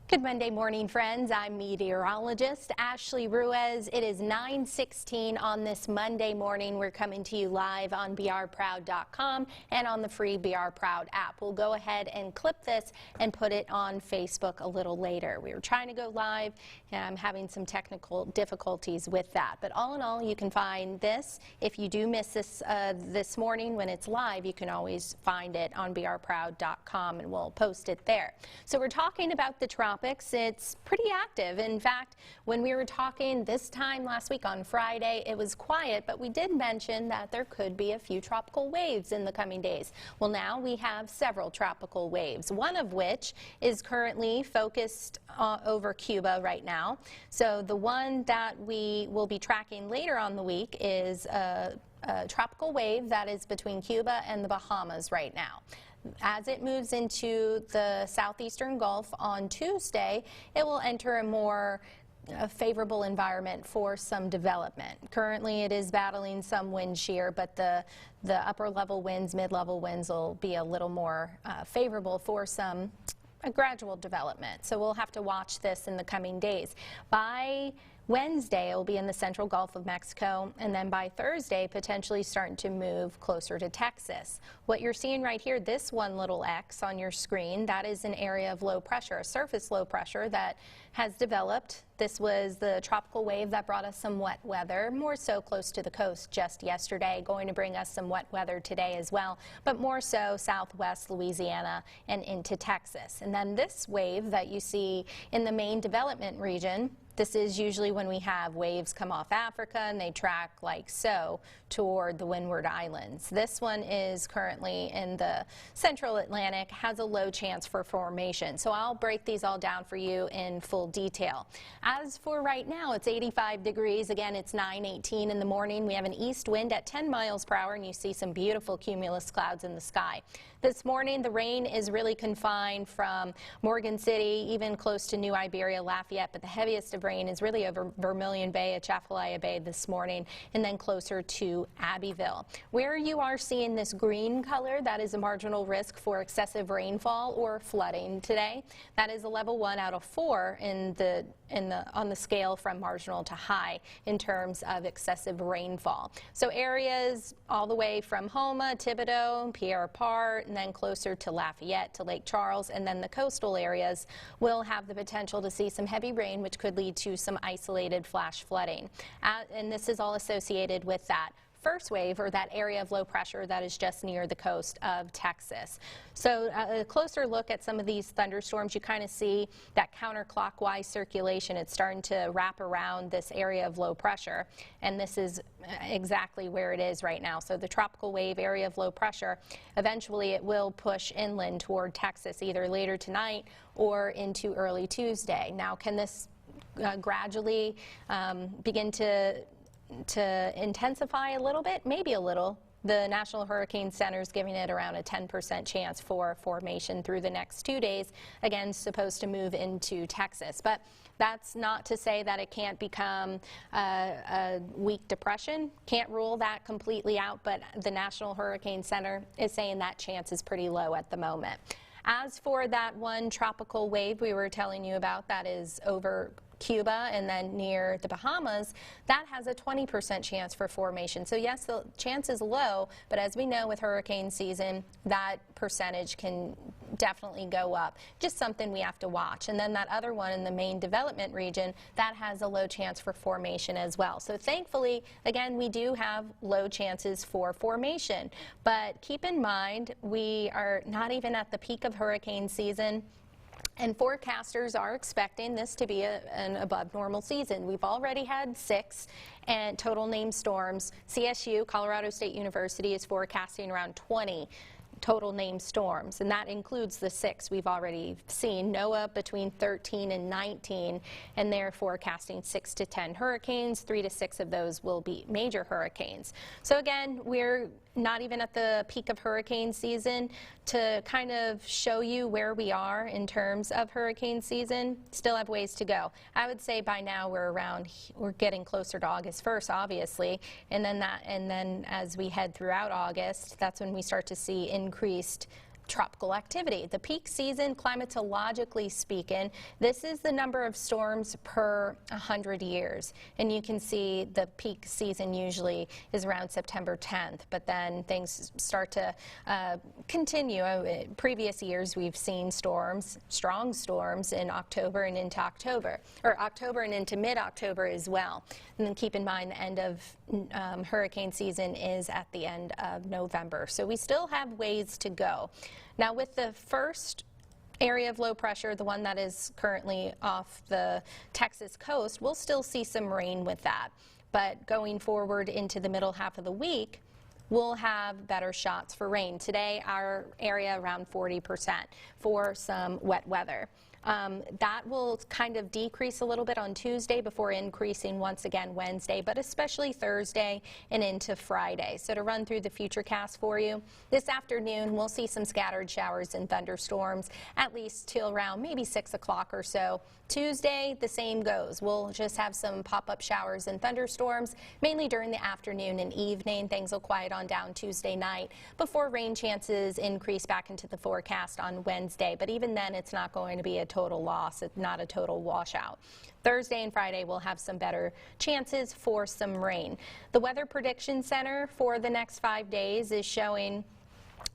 Good Monday morning, friends. I'm meteorologist Ashley Ruiz. It is 9:16 on this Monday morning. We're coming to you live on BRProud.com and on the free BRProud app. We'll go ahead and clip this and put it on Facebook a little later. We were trying to go live and I'm having some technical difficulties with that. But all in all, you can find this. If you do miss this this morning when it's live, you can always find it on BRProud.com and we'll post it there. So we're talking about the tropics. It's pretty active. In fact, when we were talking this time last week on Friday, it was quiet, but we did mention that there could be a few tropical waves in the coming days. Well, now we have several tropical waves, one of which is currently focused over Cuba right now. So the one that we will be tracking later on the week is a tropical wave that is between Cuba and the Bahamas right now. As it moves into the southeastern Gulf on Tuesday, it will enter a more favorable environment for some development. Currently, it is battling some wind shear, but the upper level winds, mid-level winds will be a little more favorable for a gradual development. So we'll have to watch this in the coming days. By Wednesday, it will be in the central Gulf of Mexico, and then by Thursday, potentially starting to move closer to Texas. What you're seeing right here, this one little X on your screen, that is an area of low pressure, a surface low pressure that has developed. This was the tropical wave that brought us some wet weather, more so close to the coast just yesterday, going to bring us some wet weather today as well, but more so southwest Louisiana and into Texas. And then this wave that you see in the main development region, this is usually when we have waves come off Africa and they track like so toward the Windward Islands. This one is currently in the central Atlantic, has a low chance for formation. So I'll break these all down for you in full detail. As for right now, it's 85 degrees. Again, it's 9:18 in the morning. We have an east wind at 10 miles per hour and you see some beautiful cumulus clouds in the sky. This morning, the rain is really confined from Morgan City, even close to New Iberia, Lafayette, but the heaviest of rain is really over Vermilion Bay, Atchafalaya Bay this morning, and then closer to Abbeville. Where you are seeing this green color, that is a marginal risk for excessive rainfall or flooding today. That is a level 1 out of 4 on the scale from marginal to high in terms of excessive rainfall. So areas all the way from Houma, Thibodaux, Pierre Part, and then closer to Lafayette, to Lake Charles, and then the coastal areas will have the potential to see some heavy rain, which could lead to some isolated flash flooding. And this is all associated with that first wave, or that area of low pressure that is just near the coast of Texas. So a closer look at some of these thunderstorms, you kind of see that counterclockwise circulation. It's starting to wrap around this area of low pressure, and this is exactly where it is right now. So the tropical wave area of low pressure, eventually it will push inland toward Texas either later tonight or into early Tuesday. Now, can this gradually begin to intensify a little bit? Maybe a little. The National Hurricane Center is giving it around a 10% chance for formation through the next 2 days. Again, supposed to move into Texas. But that's not to say that it can't become a weak depression. Can't rule that completely out, but the National Hurricane Center is saying that chance is pretty low at the moment. As for that one tropical wave we were telling you about that is over Cuba and then near the Bahamas, that has a 20% chance for formation. So yes, the chance is low, but as we know with hurricane season, that percentage can definitely go up. Just something we have to watch. And then that other one in the main development region, that has a low chance for formation as well. So thankfully, again, we do have low chances for formation. But keep in mind, we are not even at the peak of hurricane season. And forecasters are expecting this to be an above normal season. We've already had 6 and total named storms. CSU, Colorado State University, is forecasting around 20 total named storms, and that includes the 6 we've already seen. NOAA between 13 and 19, and they're forecasting 6 to 10 hurricanes. 3 to 6 of those will be major hurricanes. So again, we're not even at the peak of hurricane season. To kind of show you where we are in terms of hurricane season, still have ways to go. I would say by now we're getting closer to August 1st, obviously, and then as we head throughout August, that's when we start to see increased tropical activity. The peak season, climatologically speaking, this is the number of storms per 100 years. And you can see the peak season usually is around September 10th, but then things start to continue. Previous years we've seen storms, strong storms in October and into October, or October and into mid-October as well. And then keep in mind the end of hurricane season is at the end of November. So we still have ways to go. Now with the first area of low pressure, the one that is currently off the Texas coast, we'll still see some rain with that. But going forward into the middle half of the week, we'll have better shots for rain. Today, our area around 40% for some wet weather. That will kind of decrease a little bit on Tuesday before increasing once again Wednesday, but especially Thursday and into Friday. So to run through the Futurecast for you, this afternoon we'll see some scattered showers and thunderstorms at least till around maybe 6 o'clock or so. Tuesday, the same goes. We'll just have some pop-up showers and thunderstorms, mainly during the afternoon and evening. Things will quiet on down Tuesday night before rain chances increase back into the forecast on Wednesday. But even then, it's not going to be a total loss. It's not a total washout. Thursday and Friday we'll have some better chances for some rain. The Weather Prediction Center for the next 5 days is showing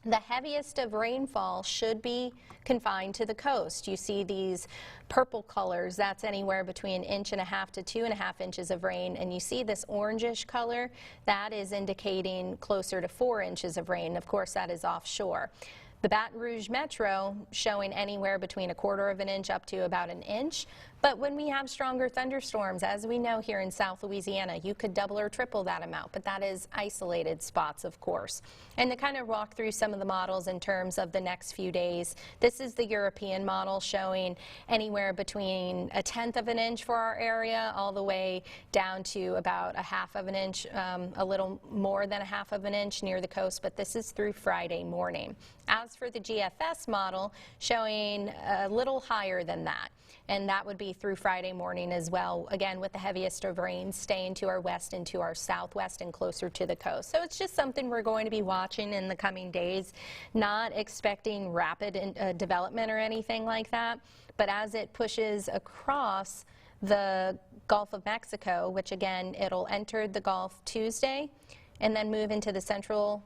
the heaviest of rainfall should be confined to the coast. You see these purple colors, that's anywhere between 1.5 inches to 2.5 inches of rain, and you see this orangish color, that is indicating closer to 4 inches of rain. Of course, that is offshore. The Baton Rouge Metro showing anywhere between 1/4 inch up to about 1 inch. But when we have stronger thunderstorms, as we know here in South Louisiana, you could double or triple that amount, but that is isolated spots, of course. And to kind of walk through some of the models in terms of the next few days, this is the European model showing anywhere between 1/10 inch for our area all the way down to about 1/2 inch, a little more than 1/2 inch near the coast, but this is through Friday morning. As for the GFS model, showing a little higher than that, and that would be through Friday morning as well, again with the heaviest of rain staying to our west and to our southwest and closer to the coast. So it's just something we're going to be watching in the coming days, not expecting rapid development or anything like that, but as it pushes across the Gulf of Mexico, which again it'll enter the Gulf Tuesday and then move into the central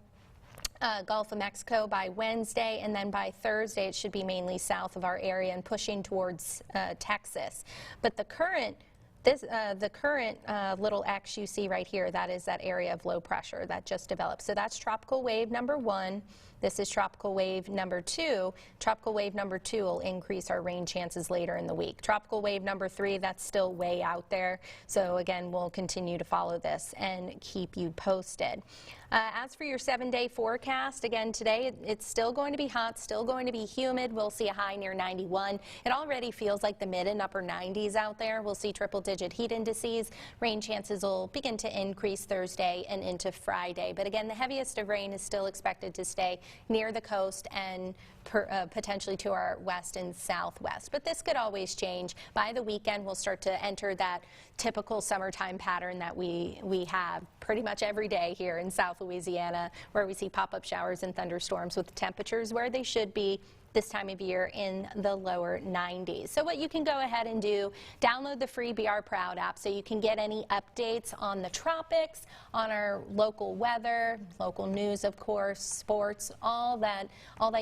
Gulf of Mexico by Wednesday, and then by Thursday it should be mainly south of our area and pushing towards Texas. But the current little X you see right here, that is that area of low pressure that just developed. So that's tropical wave number 1. This is tropical wave number 2. Tropical wave number 2 will increase our rain chances later in the week. Tropical wave number 3, that's still way out there. So again, we'll continue to follow this and keep you posted. As for your 7-day forecast, again today it's still going to be hot, still going to be humid. We'll see a high near 91. It already feels like the mid and upper 90s out there. We'll see triple-digit heat indices. Rain chances will begin to increase Thursday and into Friday. But again, the heaviest of rain is still expected to stay near the coast and potentially to our west and southwest. But this could always change. By the weekend, we'll start to enter that typical summertime pattern that we have pretty much every day here in South Louisiana, where we see pop-up showers and thunderstorms with temperatures where they should be this time of year in the lower 90s. So what you can go ahead and do, download the free BRProud app so you can get any updates on the tropics, on our local weather, local news, of course, sports, all that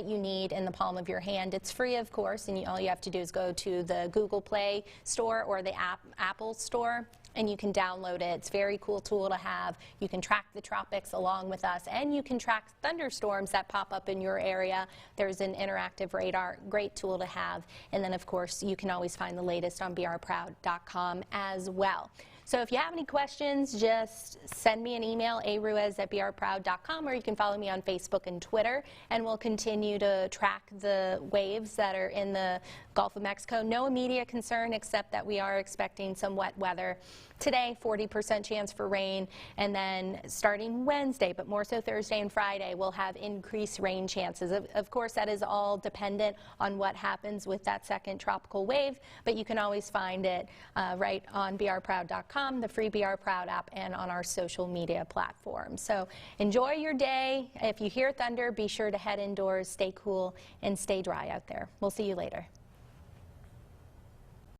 you need in the palm of your hand. It's free, of course, and all you have to do is go to the Google Play Store or the Apple Store, and you can download it. It's a very cool tool to have. You can track the tropics along with us, and you can track thunderstorms that pop up in your area. There's an interactive radar, great tool to have. And then, of course, you can always find the latest on BRProud.com as well. So if you have any questions, just send me an email, aruiz@brproud.com, or you can follow me on Facebook and Twitter, and we'll continue to track the waves that are in the Gulf of Mexico. No immediate concern except that we are expecting some wet weather. Today, 40% chance for rain, and then starting Wednesday, but more so Thursday and Friday, we'll have increased rain chances. Of course, that is all dependent on what happens with that second tropical wave, but you can always find it right on brproud.com. BRProud.com, the free BRProud app, and on our social media platforms. So enjoy your day. If you hear thunder, be sure to head indoors, stay cool, and stay dry out there. We'll see you later.